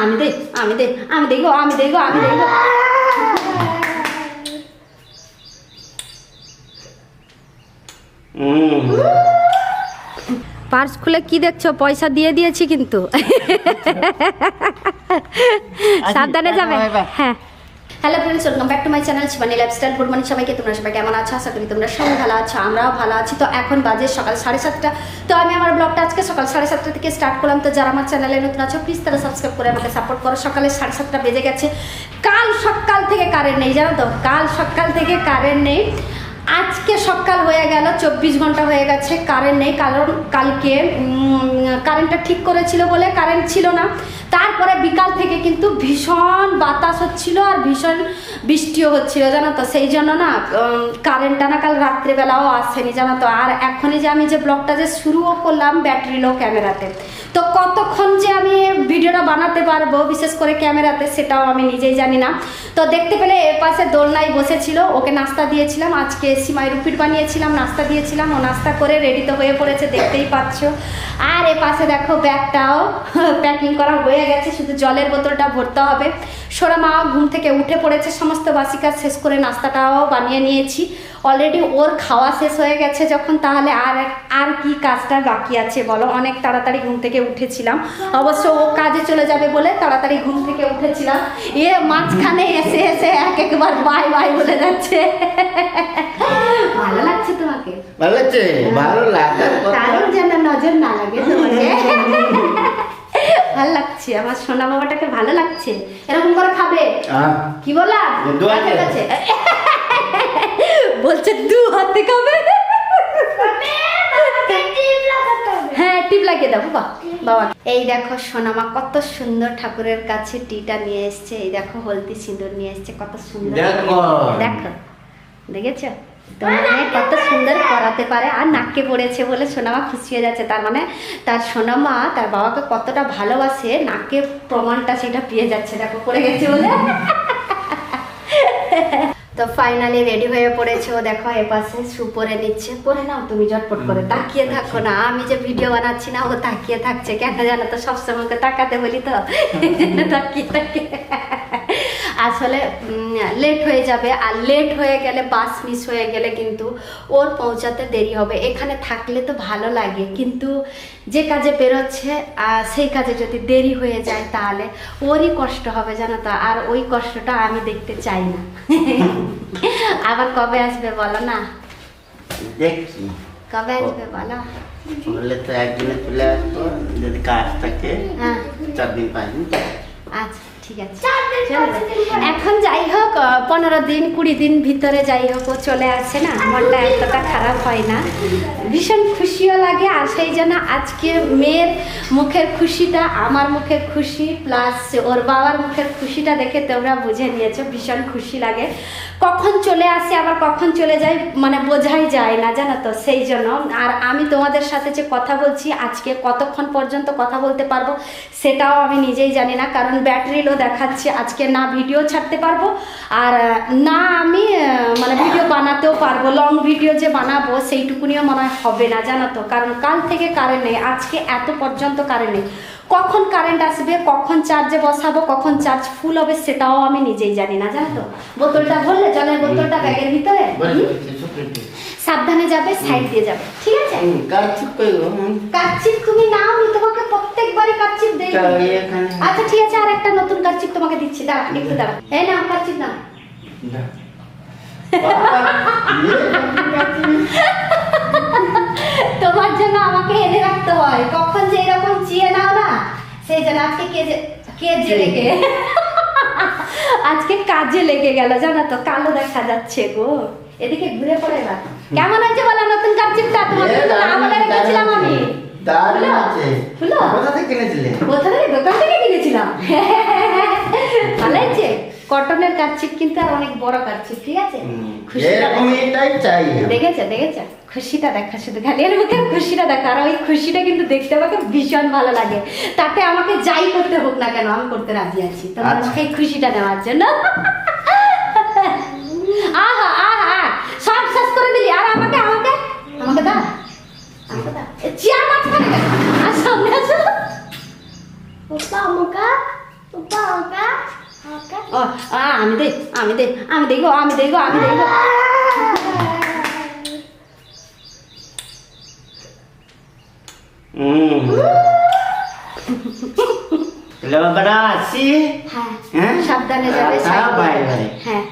আমি দে আমি দে আমি দেখো আমি দেখো আমি দেখো। পার্স খুলে কি দেখছো? পয়সা দিয়ে দিয়েছি কিন্তু। সাবধানে যাবে। হ্যাঁ, hello friends, welcome back to my channel Shivani lifestyle. Good morning সবাইকে। তোমরা সবাই কেমন আছো? আশা করি তোমরা সবাই ভালো আছো, আমরাও ভালো আছি। তো এখন বাজে সকাল 7:30। তো আমি আমার ব্লগটা আজকে সকাল 7:30 থেকে স্টার্ট করলাম। তো যারা আমার চ্যানেলে নতুন আছো প্লিজ তারা সাবস্ক্রাইব করে আমাকে সাপোর্ট করো। সকালে 7:30 বেজে গেছে। কাল সকাল থেকে কারেন্ট নেই, জানো তো? কাল সকাল থেকে কারেন্ট নেই। আজকে সকাল হয়ে গেল, 24 ঘন্টা হয়ে গেছে কারেন্ট নেই। কারণ কালকে কারেন্টটা ঠিক করেছিল বলে কারেন্ট ছিল না। তারপরে বিকাল থেকে কিন্তু ভীষণ বাতাস হচ্ছিল আর ভীষণ বৃষ্টিও হচ্ছিল, জানো তো? সেই জন্য না কারেন্টটা না কাল রাত্রিবেলাও আসেনি, জানো তো? আর এখনই যে আমি যে ব্লগটা যে শুরুও করলাম ব্যাটারি লো ক্যামেরাতে, তো কতক্ষণ যে আমি ভিডিওটা বানাতে পারবো বিশেষ করে ক্যামেরাতে সেটাও আমি নিজেই জানি না। তো দেখতে পেলে এর পাশে দোলনায় বসেছিল, ওকে নাস্তা দিয়েছিলাম। আজকে সিমাই রুপিট বানিয়েছিলাম, নাস্তা দিয়েছিলাম। ও নাস্তা করে রেডি তো হয়ে পড়েছে, দেখতেই পাচ্ছ। আর এ পাশে দেখো ব্যাগটাও প্যাকিং করা হয়ে গেছে, শুধু জলের বোতলটা ভরতে হবে। সোনা মা ঘুম থেকে উঠে পড়েছে, সমস্ত বাসি কাজ শেষ করে নাস্তাটাও বানিয়ে নিয়েছি অলরেডি। ওর খাওয়া শেষ হয়ে গেছে যখন, তাহলে আর কি কাজটা বাকি আছে বলো? অনেক তাড়াতাড়ি ঘুম থেকে উঠেছিলাম, অবশ্য ও কাজে চলে যাবে বলে তাড়াতাড়ি ঘুম থেকে উঠেছিলাম। মাঝখানে এসে এসে একবার বাই বাই বলে যাচ্ছে। ভালো লাগছে তোমাকে? ভালো লাগছে, ভালো লাগে। কারোর যেন নজর না লাগে তোমাকে। ভালো লাগছে, আমার সোনা বাবাটাকে ভালো লাগছে। এরকম করে খাবে কি বলা? বলছে 2 হাতে খাবে। হ্যাঁ, টিপ লাগিয়ে দাও বাবা। এই দেখো সোনামা কত সুন্দর ঠাকুরের কাছে টিটা নিয়ে এসছে। এই দেখো হলদি সিঁদুর নিয়ে এসছে, কত সুন্দর। দেখো, দেখেছ তোমার মেয়ে কত সুন্দর করাতে পারে। আর নাককে পড়েছে বলে সোনামা খুশি হয়ে যাচ্ছে। তার মানে তার সোনামা তার বাবাকে কতটা ভালোবাসে, নাককে প্রমাণটা সেটা পেয়ে যাচ্ছে। দেখো পড়ে গেছে বলে। তো ফাইনালি রেডি হয়ে পড়েছে ও। দেখো এ পাশে শু পরে নিচ্ছে। পরে নাও তুমি ঝটপট করে, তাকিয়ে থাকো না। আমি যে ভিডিও বানাচ্ছি না ও তাকিয়ে থাকছে কেন জানো তো? সবসময় ওকে তাকাতে বলি তো, তাকিয়ে থাকে। আসলে লেট হয়ে যাবে, আর লেট হয়ে গেলে বাস মিস হয়ে গেলে কিন্তু ওর পৌঁছাতে দেরি হবে। এখানে থাকলে তো ভালো লাগে, কিন্তু যে কাজে বেরোচ্ছে সেই কাজে যদি দেরি হয়ে যায় তাহলে ওরই কষ্ট হবে, জানো তো? আর ওই কষ্টটা আমি দেখতে চাই না। আবার কবে আসবে বলো না? দেখছি কবে আসবে বলো? বললে তো একদিনে চলে আসবো, যদি কাজ থাকে 4 দিন 5 দিন। আচ্ছা ঠিক আছে, এখন যাই হোক 15 দিন 20 দিন ভিতরে যাই হোক ও চলে আসে না, মনটা এতটা খারাপ হয় না, ভীষণ খুশিও লাগে। আর সেই জন্য আজকে মেয়ের মুখের খুশিটা আমার মুখের খুশি প্লাস ওর বাবার মুখের খুশিটা দেখে তোমরা বুঝে নিয়েছো, ভীষণ খুশি লাগে। কখন চলে আসে আবার কখন চলে যায় মানে বোঝাই যায় না, জানো তো? সেই জন্য আর আমি তোমাদের সাথে যে কথা বলছি আজকে কতক্ষণ পর্যন্ত কথা বলতে পারবো সেটাও আমি নিজেই জানি না, কারণ ব্যাটারি লো দেখাচ্ছে। আজকে না ভিডিও ছাড়তে পারবো আর না আমি মানে ভিডিও বানাতেও পারবো। লং ভিডিও যে বানাবো সেইটুকুনিও মনে হয় হবে না, জানো তো? কারণ কাল থেকে কারেন্ট নেই, আজকে এত পর্যন্ত কারেন্ট নেই। কখন কারেন্ট আসবে, কখন চার্জে বসাবো, কখন চার্জ ফুল হবে সেটাও আমি নিজেই জানি না, জানো তো? বোতলটা ভরলে, জলের বোতলটা ব্যাগের ভিতরে, সাবধানে যাবে, সাইড দিয়ে যাবে, ঠিক আছে? কাচ্চিপ তুমি নাও, আমি তোমাকে প্রত্যেকবারই কাচ্চিপ দেই। আচ্ছা ঠিক আছে, আর একটা নতুন কাচ্চিপ তোমাকে দিচ্ছি, দাঁড়া একটু দাঁড়া। এই নাও কাচ্চিপ নাও। তোমার জন্য আমাকে এনে রাখতে হয়, কখন যে এরকম চেয়ে নাও না, সেই জন্য আজকে কেজে লেগে আজকে কাজে লেগে গেল, জানো তো? কালো দেখা যাচ্ছে গো। এদিকে ঘুরে পড়ে এবার কেমন হয়েছে বলো নতুন কাচ্চিপটা? তোমাকে তো না বলে রেখেছিলাম আমি। দারুণ আছে। কোথা থেকে কিনেছিলে? দোকান থেকে কিনেছিলাম। ভালো হয়েছে? কটনের কাচ্চিপ কিন্তু আর অনেক বড় কাচ্চিপ, ঠিক আছে? দেখেছো খুশিটা দেখা, শুধু খালি আর মুখে খুশিটা দেখা। আর ওই খুশিটা কিন্তু দেখতে আমাকে ভীষণ ভালো লাগে। তাতে আমাকে যাই করতে হোক না কেন আমি করতে রাজি আছি তোমার সেই খুশিটা নেওয়ার জন্য। আহা আহা সব শেষ করে দিলি। আর আমাকে আমাকে আমাকে দা চেয়ার মাঝখানে আর সামনে আসো। ওপা মুকা আমি দে আমি দে আমি দেখো আমি দেখো আমি দেখো বাবারা আসি। হ্যাঁ হ্যাঁ সাবধানে যাবে বাই বাই। হ্যাঁ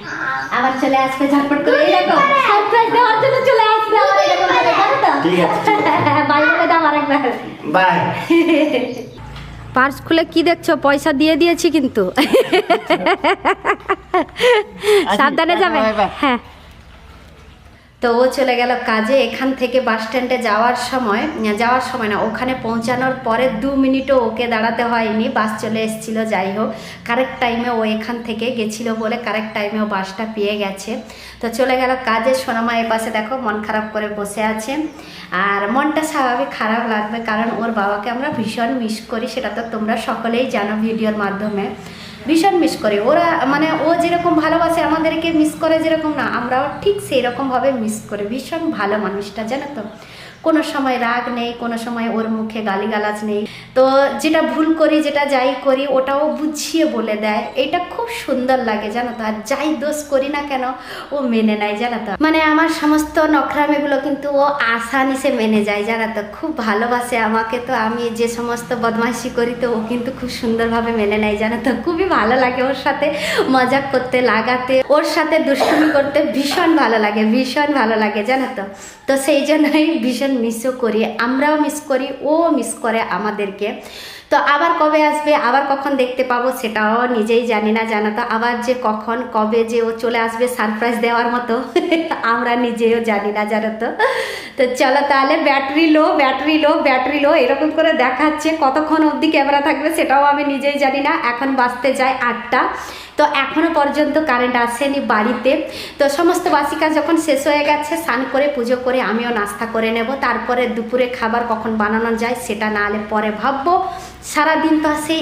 আবার চলে আসবে ঝটপট করে এই দেখো সারপ্রাইজ দেওয়ার জন্য চলে আসবে আবার এরকম করে জানো তো ঠিক আছে বাই বলে দাও আরেকবার বাই। পার্স খুলে কি দেখছো পয়সা দিয়ে দিয়েছি কিন্তু সাবধানে যাবে হ্যাঁ তো ও চলে গেল কাজে এখান থেকে বাস স্ট্যান্ডে যাওয়ার সময় না ওখানে পৌঁছানোর পরে 2 মিনিটও ওকে দাঁড়াতে হয়নি বাস চলে এসেছিল যাই হোক কারেক্ট টাইমে ও এখান থেকে গেছিলো বলে কারেক্ট টাইমে ও বাসটা পেয়ে গেছে তো চলে গেল কাজে সোনামা এ পাশে দেখো মন খারাপ করে বসে আছে আর মনটা স্বাভাবিক খারাপ লাগবে কারণ ওর বাবাকে আমরা ভীষণ মিস করি সেটা তো তোমরা সকলেই জানো ভিডিওর মাধ্যমে ভীষণ মিস করি ওরা মানে ও যেরকম ভালোবাসে আমাদেরকে মিস করে যেরকম না আমরাও ঠিক সেই রকমভাবে মিস করি ভীষণ ভালো মানুষটা জানো তো কোনো সময় রাগ নেই কোনো সময় ওর মুখে গালিগালাজ নেই তো যেটা ভুল করি যেটা যাই করি ওটাও বুঝিয়ে বলে দেয় এটা খুব সুন্দর লাগে জানো তো আর যাই দোষ করি না কেন ও মেনে নেয় জানো তো মানে আমার সমস্ত নখরামিগুলো কিন্তু ও আসানিসে মেনে যায় জানো তো খুব ভালোবাসে আমাকে তো আমি যে সমস্ত বদমাইশি করি তো ও কিন্তু খুব সুন্দরভাবে মেনে নেয় জানো তো খুবই ভালো লাগে ওর সাথে মজা করতে লাগাতে ওর সাথে দুষ্টুমি করতে ভীষণ ভালো লাগে জানো তো তো সেই জন্যই ভীষণ মিসও করি আমরাও মিস করি ও মিস করে আমাদেরকে তো আবার কবে আসবে আবার কখন দেখতে পাবো সেটাও নিজেই জানি না জানো তো আবার যে কখন কবে যে ও চলে আসবে সারপ্রাইজ দেওয়ার মতো আমরা নিজেও জানি না জানো তো তো চলো তাহলে ব্যাটারি লো এরকম করে দেখাচ্ছে কতক্ষণ অবধি ক্যামেরা থাকবে সেটাও আমি নিজেই জানি না এখন বাজতে যায় 8টা তো এখনও পর্যন্ত কারেন্ট আসেনি বাড়িতে তো সমস্ত বাসি কাজ যখন শেষ হয়ে গেছে স্নান করে পুজো করে আমিও নাস্তা করে নেব তারপরে দুপুরে খাবার কখন বানানো যায় সেটা না হলে পরে ভাববো সারাদিন তো সেই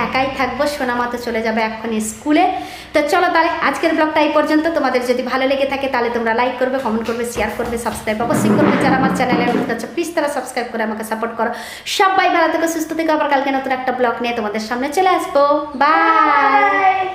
একাই থাকবো সোনামা তো চলে যাবে এখন স্কুলে তো চলো তাহলে আজকের ব্লগটা এই পর্যন্ত তোমাদের যদি ভালো লেগে থাকে তাহলে তোমরা লাইক করবে কমেন্ট করবে শেয়ার করবে সাবস্ক্রাইব অবশ্যই করবে যারা আমার চ্যানেলে নতুন আছে প্লিজ তারা সাবস্ক্রাইব করে আমাকে সাপোর্ট করো সবাই ভালো থেকে সুস্থ থেকে আবার কালকে নতুন একটা ব্লগ নিয়ে তোমাদের সামনে চলে আসবো বাই।